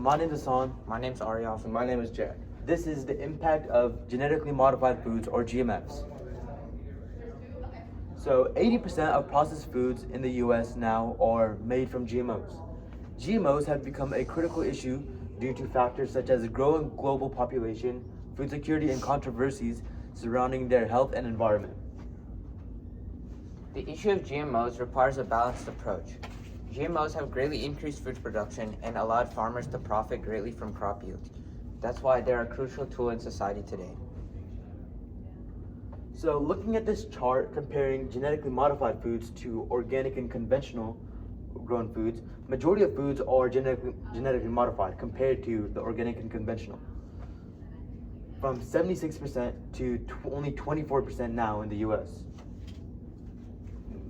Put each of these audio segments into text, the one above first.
My name is Hassan. My name's Aryaf. And my name is Jack. This is the impact of genetically modified foods, or GMFs. So 80% of processed foods in the US now are made from GMOs. GMOs have become a critical issue due to factors such as a growing global population, food security, and controversies surrounding their health and environment. The issue of GMOs requires a balanced approach. GMOs have greatly increased food production and allowed farmers to profit greatly from crop yields. That's why they're a crucial tool in society today. So looking at this chart comparing genetically modified foods to organic and conventional grown foods, majority of foods are genetically modified compared to the organic and conventional. From 76% to only 24% now in the US.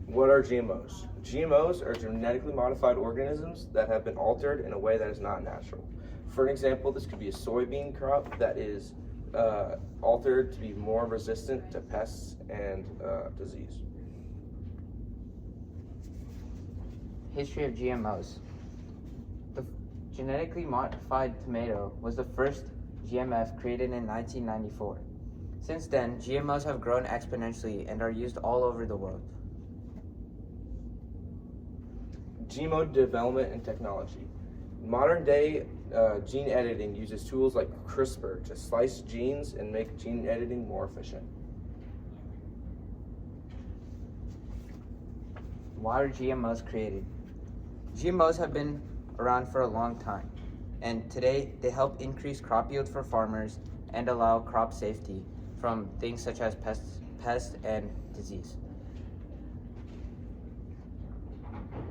What are GMOs? GMOs are genetically modified organisms that have been altered in a way that is not natural. For an example, this could be a soybean crop that is altered to be more resistant to pests and disease. History of GMOs. The genetically modified tomato was the first GMF created in 1994. Since then, GMOs have grown exponentially and are used all over the world. GMO development and technology. Modern day gene editing uses tools like CRISPR to slice genes and make gene editing more efficient. Why are GMOs created? GMOs have been around for a long time, and today they help increase crop yield for farmers and allow crop safety from things such as pests and disease.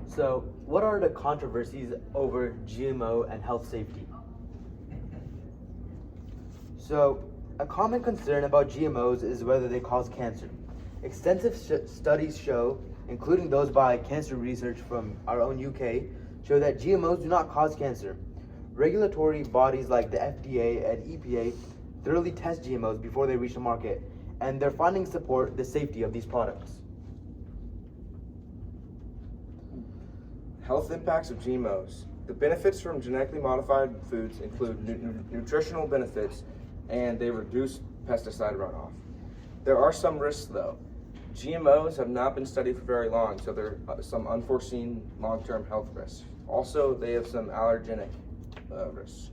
So what are the controversies over GMO and health safety? So a common concern about GMOs is whether they cause cancer. Extensive studies show, including those by cancer research from our own UK, show that GMOs do not cause cancer. Regulatory bodies like the FDA and EPA thoroughly test GMOs before they reach the market, and their findings support the safety of these products. Health impacts of GMOs. The benefits from genetically modified foods include nutritional benefits, and they reduce pesticide runoff. There are some risks though. GMOs have not been studied for very long, so there are some unforeseen long-term health risks. Also, they have some allergenic risks.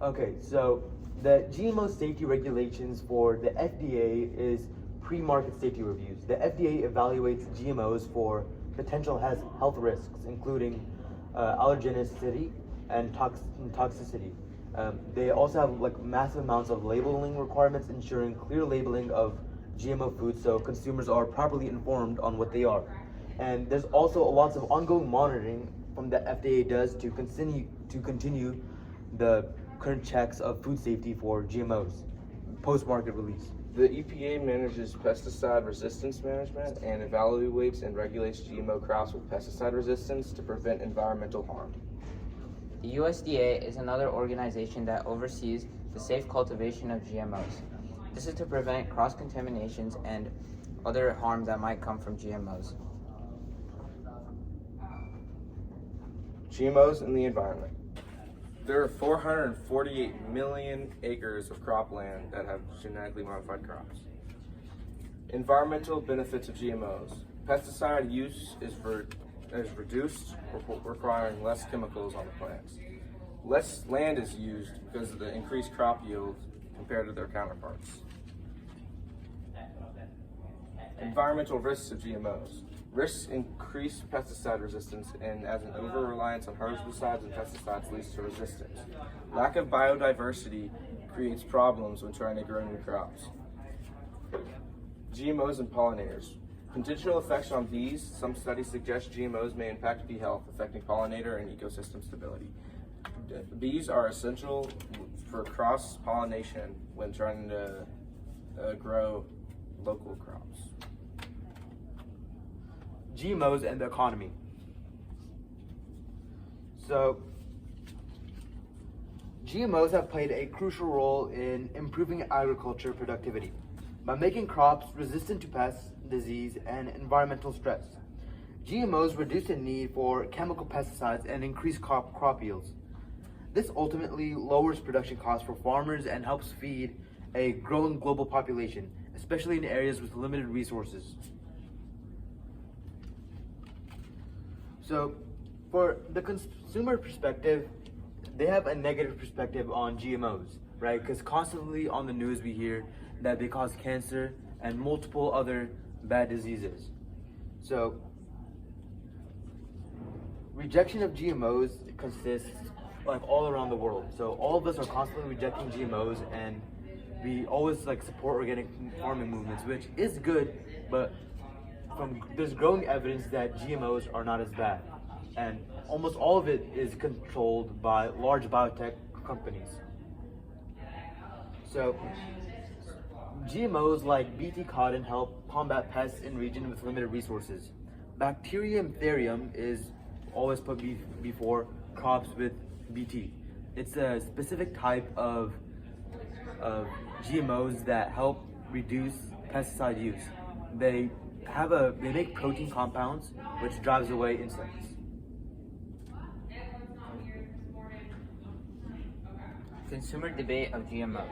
Okay, so the GMO safety regulations for the FDA is pre-market safety reviews. The FDA evaluates GMOs for potential health risks, including allergenicity and toxicity. They also have massive amounts of labeling requirements, ensuring clear labeling of GMO foods so consumers are properly informed on what they are. And there's also lots of ongoing monitoring from the FDA does to continue the current checks of food safety for GMOs post-market release. The EPA manages pesticide resistance management and evaluates and regulates GMO crops with pesticide resistance to prevent environmental harm. The USDA is another organization that oversees the safe cultivation of GMOs. This is to prevent cross-contaminations and other harm that might come from GMOs. GMOs in the environment. There are 448 million acres of cropland that have genetically modified crops. Environmental benefits of GMOs. Pesticide use is reduced, requiring less chemicals on the plants. Less land is used because of the increased crop yield compared to their counterparts. Environmental risks of GMOs. Risks increase pesticide resistance, and as an over-reliance on herbicides and pesticides leads to resistance. Lack of biodiversity creates problems when trying to grow new crops. GMOs and pollinators. Potential effects on bees. Some studies suggest GMOs may impact bee health, affecting pollinator and ecosystem stability. Bees are essential for cross-pollination when trying to grow local crops. GMOs and the economy. So, GMOs have played a crucial role in improving agriculture productivity by making crops resistant to pests, disease, and environmental stress. GMOs reduce the need for chemical pesticides and increase crop yields. This ultimately lowers production costs for farmers and helps feed a growing global population, especially in areas with limited resources. So, for the consumer perspective, they have a negative perspective on GMOs, right? Because constantly on the news we hear that they cause cancer and multiple other bad diseases. So, rejection of GMOs consists like all around the world. So all of us are constantly rejecting GMOs, and we always like support organic farming movements, which is good, but there's growing evidence that GMOs are not as bad, and almost all of it is controlled by large biotech companies. So GMOs like Bt cotton help combat pests in regions with limited resources. Bacterium therium is always put before crops with Bt. It's a specific type of GMOs that help reduce pesticide use. They make protein compounds which drives away insects. Consumer debate of GMOs.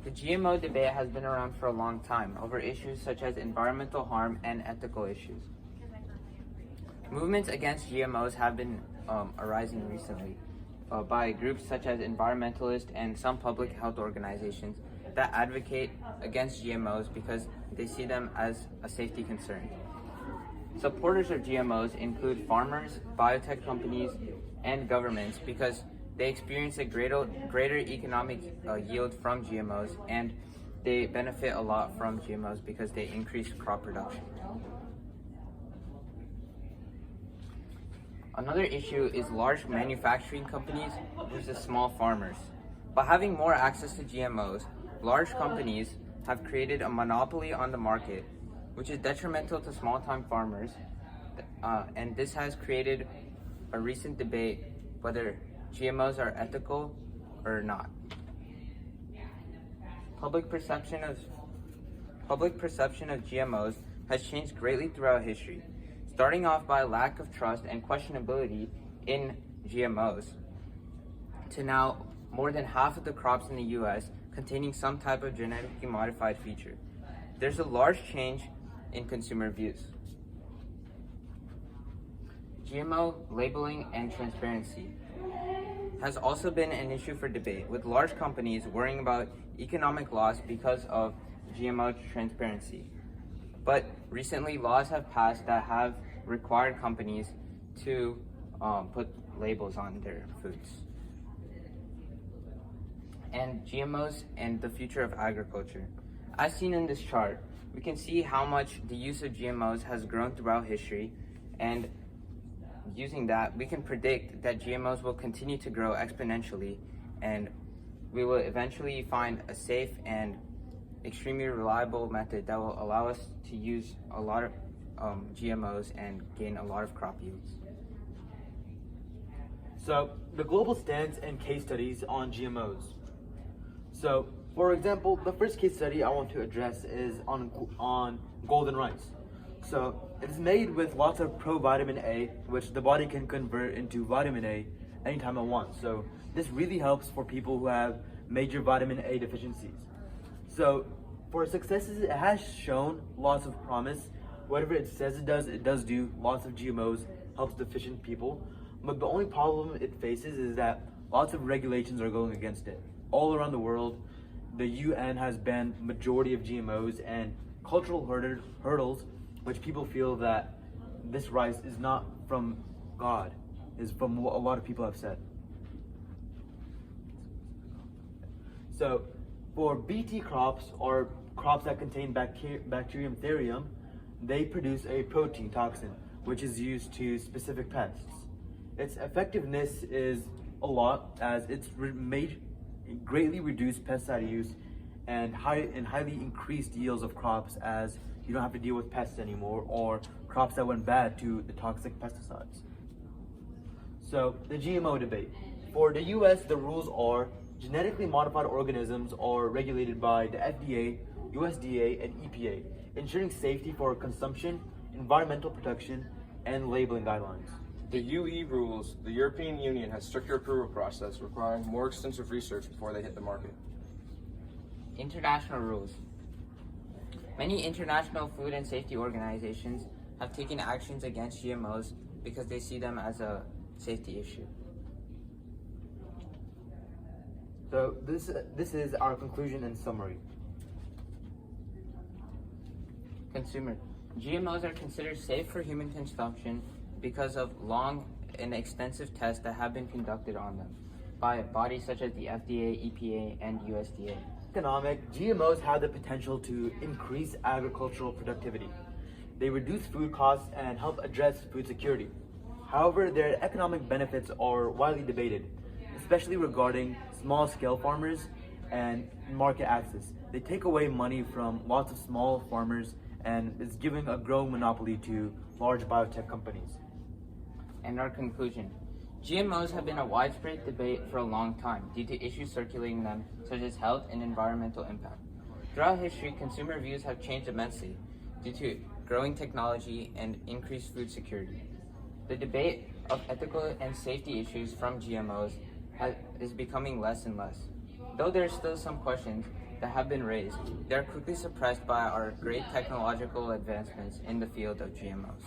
The GMO debate has been around for a long time over issues such as environmental harm and ethical issues. Movements against GMOs have been arising recently by groups such as environmentalists and some public health organizations that advocate against GMOs because they see them as a safety concern. Supporters of GMOs include farmers, biotech companies, and governments because they experience a greater economic yield from GMOs, and they benefit a lot from GMOs because they increase crop production. Another issue is large manufacturing companies versus small farmers. By having more access to GMOs, large companies have created a monopoly on the market, which is detrimental to small-time farmers, and this has created a recent debate whether GMOs are ethical or not. Public perception of GMOs has changed greatly throughout history, starting off by lack of trust and questionability in GMOs, to now more than half of the crops in the US containing some type of genetically modified feature. There's a large change in consumer views. GMO labeling and transparency has also been an issue for debate, with large companies worrying about economic loss because of GMO transparency. But recently, laws have passed that have required companies to put labels on their foods. And GMOs and the future of agriculture. As seen in this chart, we can see how much the use of GMOs has grown throughout history, and using that, we can predict that GMOs will continue to grow exponentially, and we will eventually find a safe and extremely reliable method that will allow us to use a lot of GMOs and gain a lot of crop yields. So, the global stance and case studies on GMOs. So, for example, the first case study I want to address is on golden rice. So, it is made with lots of provitamin A, which the body can convert into vitamin A anytime it wants. So, this really helps for people who have major vitamin A deficiencies. So, for successes, it has shown lots of promise. Whatever it says it does do. Lots of GMOs helps deficient people. But the only problem it faces is that lots of regulations are going against it. All around the world, the UN has banned majority of GMOs, and cultural hurdles, which people feel that this rice is not from God, is from what a lot of people have said. So, for Bt crops, or crops that contain Bacterium therium, they produce a protein toxin, which is used to specific pests. Its effectiveness is a lot, as it's greatly reduced pesticide use and highly increased yields of crops, as you don't have to deal with pests anymore or crops that went bad to the toxic pesticides. So, the GMO debate. For the US, the rules are genetically modified organisms are regulated by the FDA, USDA, and EPA, ensuring safety for consumption, environmental protection, and labeling guidelines. The UE rules, the European Union has stricter approval process requiring more extensive research before they hit the market. International rules. Many international food and safety organizations have taken actions against GMOs because they see them as a safety issue. So this is our conclusion and summary. Consumer. GMOs are considered safe for human consumption because of long and extensive tests that have been conducted on them by bodies such as the FDA, EPA, and USDA. Economic, GMOs have the potential to increase agricultural productivity. They reduce food costs and help address food security. However, their economic benefits are widely debated, especially regarding small-scale farmers and market access. They take away money from lots of small farmers and is giving a growing monopoly to large biotech companies. And our conclusion. GMOs have been a widespread debate for a long time due to issues circulating them, such as health and environmental impact. Throughout history, consumer views have changed immensely due to growing technology and increased food security. The debate of ethical and safety issues from GMOs is becoming less and less. Though there are still some questions that have been raised, they are quickly suppressed by our great technological advancements in the field of GMOs.